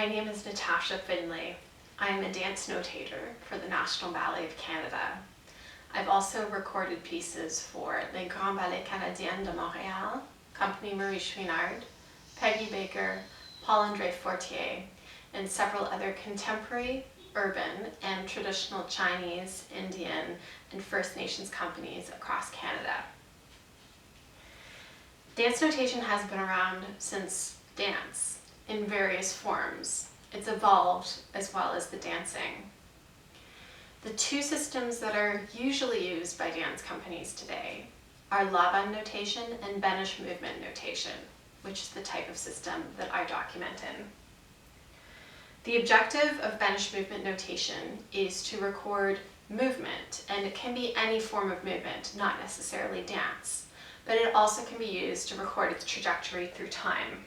My name is Natasha Finlay. I'm a dance notator for the National Ballet of Canada. I've also recorded pieces for Les Grands Ballets Canadiens de Montréal, Compagnie Marie Chouinard, Peggy Baker, Paul-André Fortier, and several other contemporary, urban, and traditional Chinese, Indian, and First Nations companies across Canada. Dance notation has been around since dance in various forms. It's evolved as well as the dancing. The two systems that are usually used by dance companies today are La Bande notation and Benesh Movement Notation, which is the type of system that I document in. The objective of Benesh Movement Notation is to record movement, and it can be any form of movement, not necessarily dance, but it also can be used to record its trajectory through time.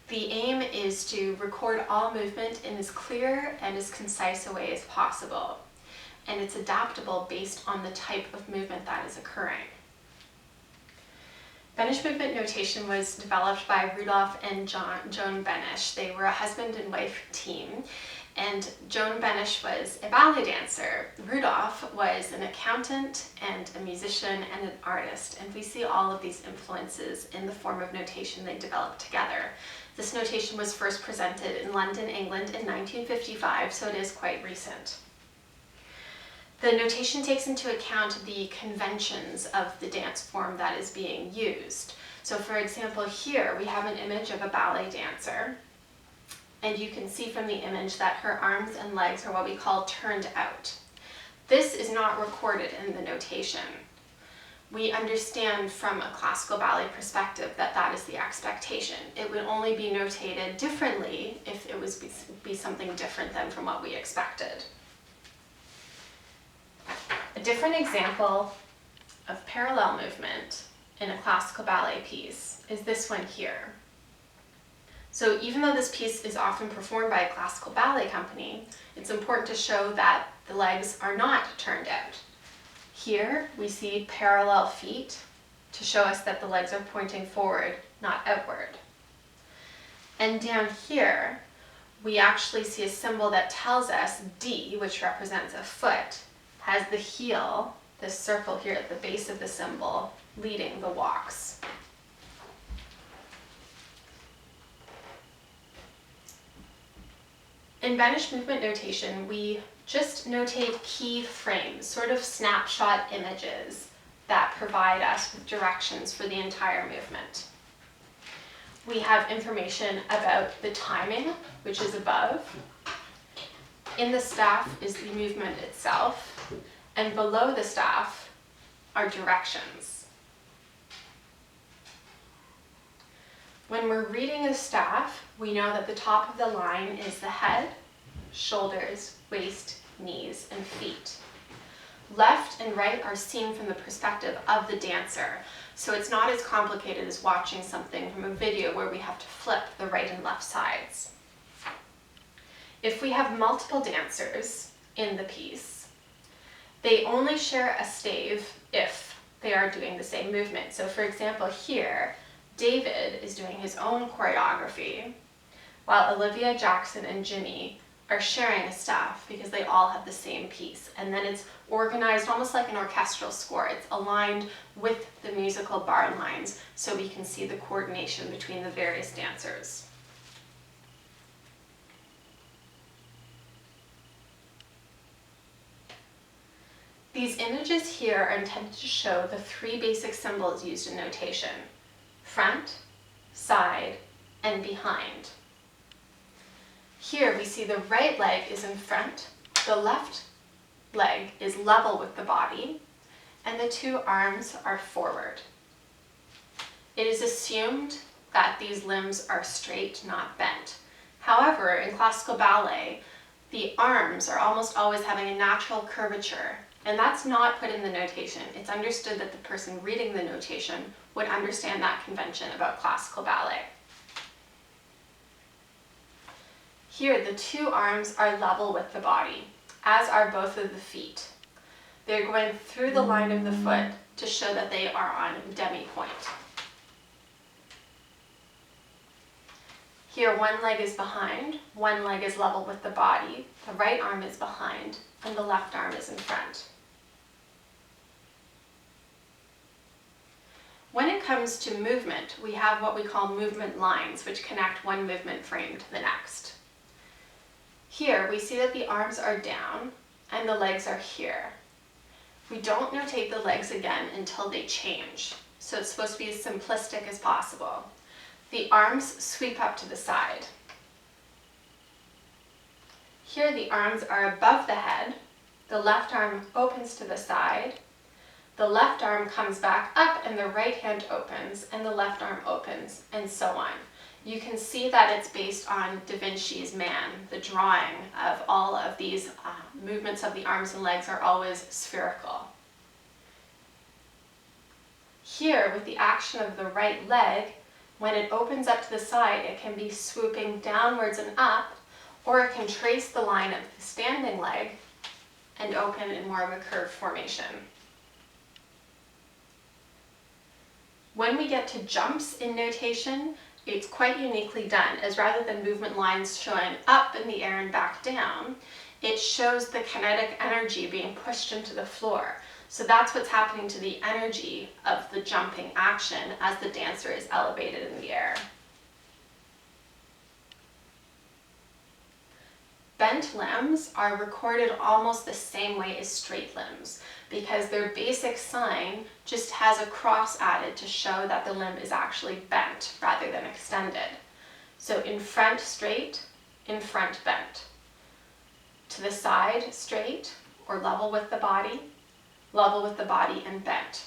The aim is to record all movement in as clear and as concise a way as possible, and it's adaptable based on the type of movement that is occurring. Benesh Movement Notation was developed by Rudolph and Joan Benesh. They were a husband and wife team, and Joan Benesh was a ballet dancer. Rudolph was an accountant and a musician and an artist, and we see all of these influences in the form of notation they developed together. This notation was first presented in London, England in 1955, so it is quite recent. The notation takes into account the conventions of the dance form that is being used. So for example, here we have an image of a ballet dancer, and you can see from the image that her arms and legs are what we call turned out. This is not recorded in the notation. We understand from a classical ballet perspective that that is the expectation. It would only be notated differently if it was be something different than from what we expected. A different example of parallel movement in a classical ballet piece is this one here. So even though this piece is often performed by a classical ballet company, it's important to show that the legs are not turned out. Here we see parallel feet to show us that the legs are pointing forward, not outward. And down here, we actually see a symbol that tells us D, which represents a foot, has the heel, this circle here at the base of the symbol, leading the walks. In Benesh Movement Notation, we just notate key frames, sort of snapshot images that provide us with directions for the entire movement. We have information about the timing, which is above. In the staff is the movement itself, and below the staff are directions. When we're reading a staff, we know that the top of the line is the head, shoulders, waist, knees, and feet. Left and right are seen from the perspective of the dancer, so it's not as complicated as watching something from a video where we have to flip the right and left sides. If we have multiple dancers in the piece, they only share a stave if they are doing the same movement. So for example, here, David is doing his own choreography, while Olivia, Jackson, and Jimmy are sharing a staff because they all have the same piece. And then it's organized almost like an orchestral score. It's aligned with the musical bar lines so we can see the coordination between the various dancers. These images here are intended to show the three basic symbols used in notation: front, side, and behind. Here we see the right leg is in front, the left leg is level with the body, and the two arms are forward. It is assumed that these limbs are straight, not bent. However, in classical ballet, the arms are almost always having a natural curvature, and that's not put in the notation. It's understood that the person reading the notation would understand that convention about classical ballet. Here, the two arms are level with the body, as are both of the feet. They're going through the line of the foot to show that they are on demi-point. Here, one leg is behind, one leg is level with the body, the right arm is behind, and the left arm is in front. When it comes to movement, we have what we call movement lines, which connect one movement frame to the next. Here, we see that the arms are down and the legs are here. We don't notate the legs again until they change, so it's supposed to be as simplistic as possible. The arms sweep up to the side. Here, the arms are above the head, the left arm opens to the side, the left arm comes back up and the right hand opens, and the left arm opens, and so on. You can see that it's based on Da Vinci's Man. The drawing of all of these movements of the arms and legs are always spherical. Here, with the action of the right leg, when it opens up to the side, it can be swooping downwards and up, or it can trace the line of the standing leg and open in more of a curved formation. When we get to jumps in notation, it's quite uniquely done, as rather than movement lines showing up in the air and back down, it shows the kinetic energy being pushed into the floor. So that's what's happening to the energy of the jumping action as the dancer is elevated in the air. Bent limbs are recorded almost the same way as straight limbs, because their basic sign just has a cross added to show that the limb is actually bent rather than extended. So in front straight, in front bent. To the side straight or level with the body and bent.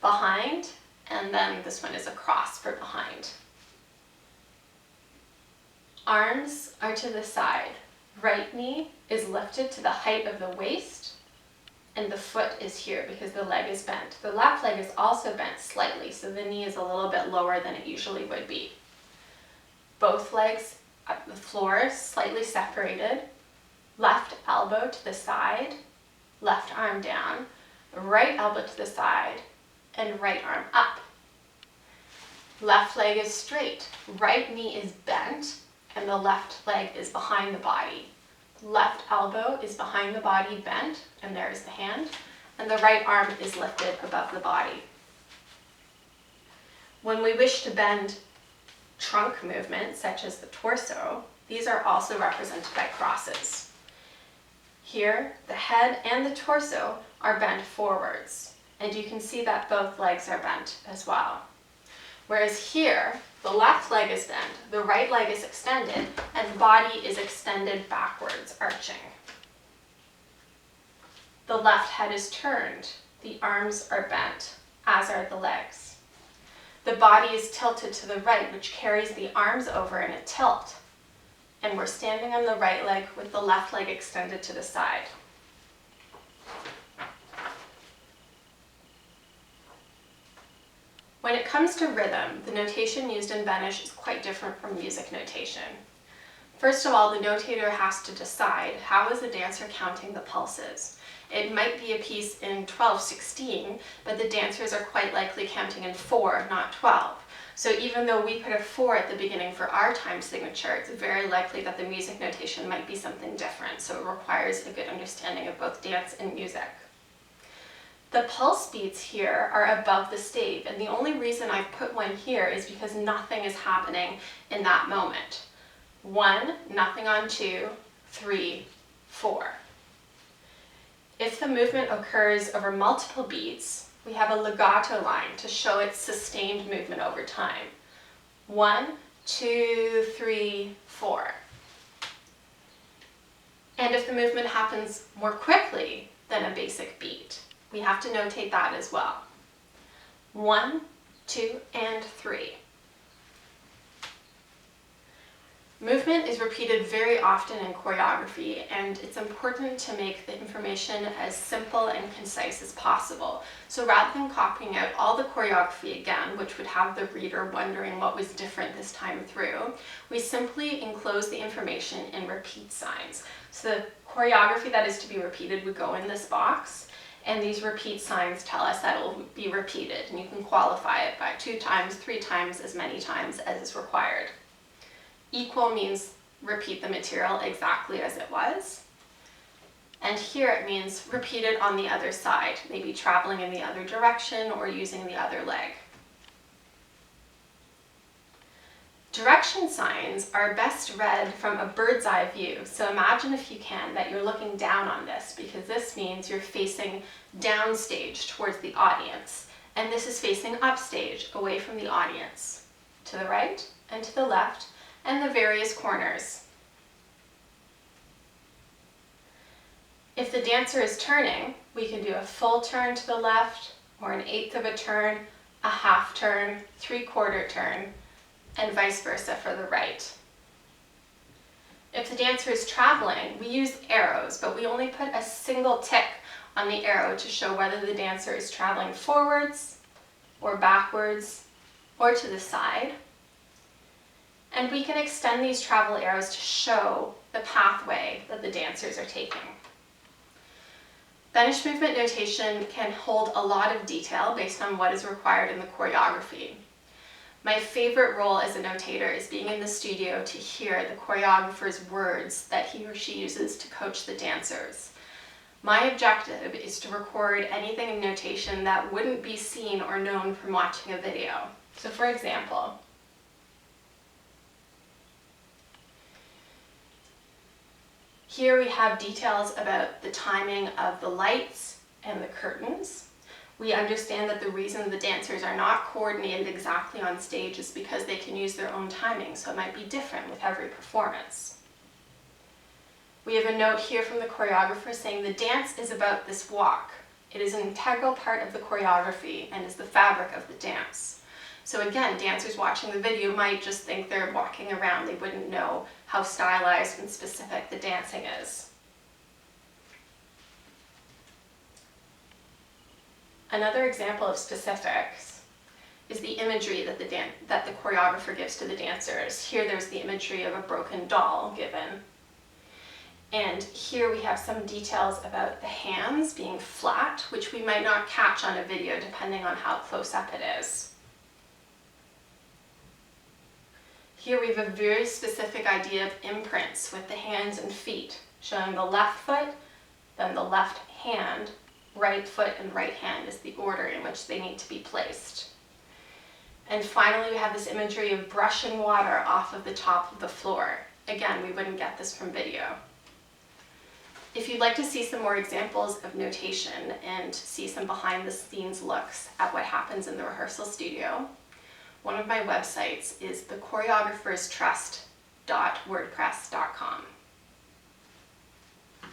Behind, and then this one is a cross for behind. Arms are to the side. Right knee is lifted to the height of the waist, and the foot is here because the leg is bent. The left leg is also bent slightly, so the knee is a little bit lower than it usually would be. Both legs at the floor, slightly separated. Left elbow to the side, left arm down, right elbow to the side, and right arm up. Left leg is straight, right knee is bent, and the left leg is behind the body. Left elbow is behind the body bent, and there's the hand, and the right arm is lifted above the body. When we wish to bend trunk movements, such as the torso, these are also represented by crosses. Here, the head and the torso are bent forwards, and you can see that both legs are bent as well. Whereas here, the left leg is bent, the right leg is extended, and the body is extended backwards, arching. The left head is turned, the arms are bent, as are the legs. The body is tilted to the right, which carries the arms over in a tilt. And we're standing on the right leg with the left leg extended to the side. When it comes to rhythm, the notation used in Benesh is quite different from music notation. First of all, the notator has to decide how is the dancer counting the pulses. It might be a piece in 12/16, but the dancers are quite likely counting in 4, not 12. So even though we put a 4 at the beginning for our time signature, it's very likely that the music notation might be something different, so it requires a good understanding of both dance and music. The pulse beats here are above the stave, and the only reason I've put one here is because nothing is happening in that moment. 1, nothing on 2, 3, 4. If the movement occurs over multiple beats, we have a legato line to show its sustained movement over time. 1, 2, 3, 4. And if the movement happens more quickly than a basic beat, we have to notate that as well. 1, 2, and 3. Movement is repeated very often in choreography, and it's important to make the information as simple and concise as possible. So rather than copying out all the choreography again, which would have the reader wondering what was different this time through, we simply enclose the information in repeat signs. So the choreography that is to be repeated would go in this box, and these repeat signs tell us that it will be repeated, and you can qualify it by 2 times, 3 times, as many times as is required. Equal means repeat the material exactly as it was. And here it means repeat it on the other side, maybe traveling in the other direction or using the other leg. Direction signs are best read from a bird's eye view. So imagine, if you can, that you're looking down on this, because this means you're facing downstage towards the audience. And this is facing upstage, away from the audience, to the right and to the left, and the various corners. If the dancer is turning, we can do a full turn to the left, or an eighth of a turn, a half turn, 3/4 turn, and vice versa for the right. If the dancer is traveling, we use arrows, but we only put a single tick on the arrow to show whether the dancer is traveling forwards, or backwards, or to the side. And we can extend these travel arrows to show the pathway that the dancers are taking. Benesh Movement Notation can hold a lot of detail based on what is required in the choreography. My favorite role as a notator is being in the studio to hear the choreographer's words that he or she uses to coach the dancers. My objective is to record anything in notation that wouldn't be seen or known from watching a video. So for example, here we have details about the timing of the lights and the curtains. We understand that the reason the dancers are not coordinated exactly on stage is because they can use their own timing, so it might be different with every performance. We have a note here from the choreographer saying the dance is about this walk. It is an integral part of the choreography and is the fabric of the dance. So again, dancers watching the video might just think they're walking around. They wouldn't know how stylized and specific the dancing is. Another example of specifics is the imagery that the choreographer gives to the dancers. Here there's the imagery of a broken doll given. And here we have some details about the hands being flat, which we might not catch on a video depending on how close up it is. Here we have a very specific idea of imprints with the hands and feet, showing the left foot, then the left hand, right foot and right hand is the order in which they need to be placed. And finally, we have this imagery of brushing water off of the top of the floor. Again, we wouldn't get this from video. If you'd like to see some more examples of notation and see some behind the scenes looks at what happens in the rehearsal studio, one of my websites is thechoreographerstrust.wordpress.com.